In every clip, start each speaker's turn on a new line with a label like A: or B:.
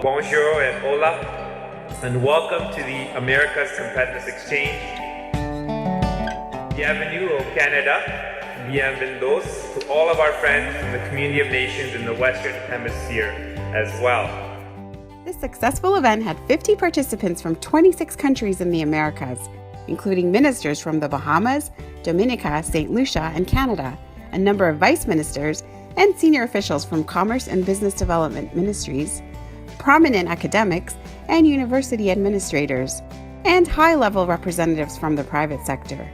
A: bonjour and hola, and welcome to the Americas Competitiveness Exchange. Bienvenue au Canada, bienvenidos to all of our friends from the community of nations in the Western Hemisphere as well.
B: This successful event had 50 participants from 26 countries in the Americas, including ministers from the Bahamas, Dominica, St. Lucia, and Canada, a number of vice ministers, and senior officials from Commerce and Business Development Ministries, prominent academics and university administrators, and high-level representatives from the private sector.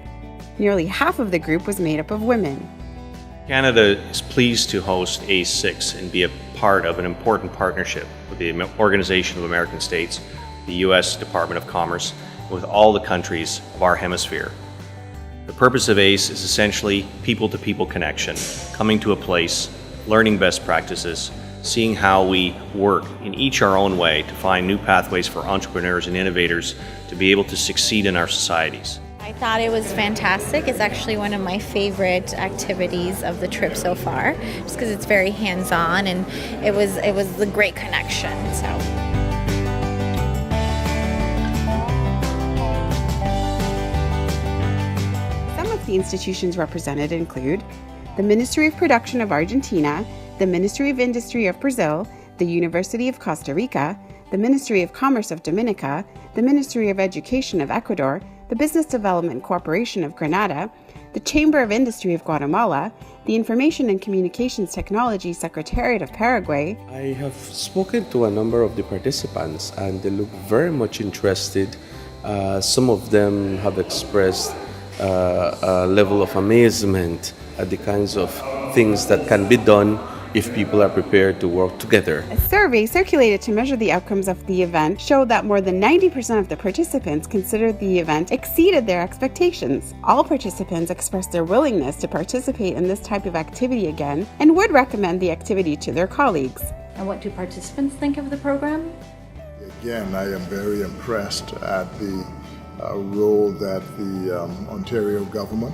B: Nearly half of the group was made up of women.
C: Canada is pleased to host ACE6 and be a part of an important partnership with the Organization of American States, the U.S. Department of Commerce, and with all the countries of our hemisphere. The purpose of ACE is essentially people-to-people connection, coming to a place, learning best practices, seeing how we work in each our own way to find new pathways for entrepreneurs and innovators to be able to succeed in our societies.
D: I thought it was fantastic. It's actually one of my favorite activities of the trip so far, just because it's very hands-on and it was a great connection.
B: The institutions represented include the Ministry of Production of Argentina, the Ministry of Industry of Brazil, the University of Costa Rica, the Ministry of Commerce of Dominica, the Ministry of Education of Ecuador, the Business Development Corporation of Grenada, the Chamber of Industry of Guatemala, the Information and Communications Technology Secretariat of Paraguay.
E: I have spoken to a number of the participants and they look very much interested. Some of them have expressed a level of amazement at the kinds of things that can be done if people are prepared to work together.
B: A survey circulated to measure the outcomes of the event showed that more than 90% of the participants considered the event exceeded their expectations. All participants expressed their willingness to participate in this type of activity again and would recommend the activity to their colleagues.
F: And what do participants think of the program?
G: Again, I am very impressed at the role that the Ontario government,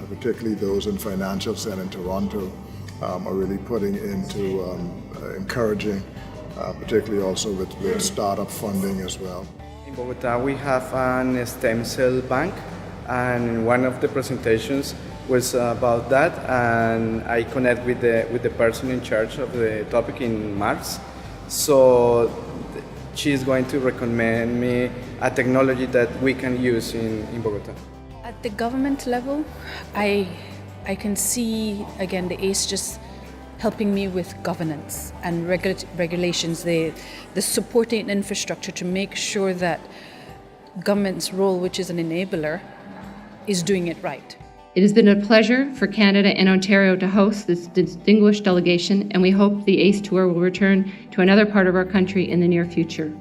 G: particularly those in financial and in Toronto, are really putting into encouraging, particularly also with startup funding as well.
H: In Bogota we have an stem cell bank, and one of the presentations was about that, and I connect with the person in charge of the topic in March. So she's going to recommend me a technology that we can use in Bogota.
I: At the government level, I can see, again, the ACE just helping me with governance and regulations, the supporting infrastructure to make sure that government's role, which is an enabler, is doing it right.
J: It has been a pleasure for Canada and Ontario to host this distinguished delegation, and we hope the ACE Tour will return to another part of our country in the near future.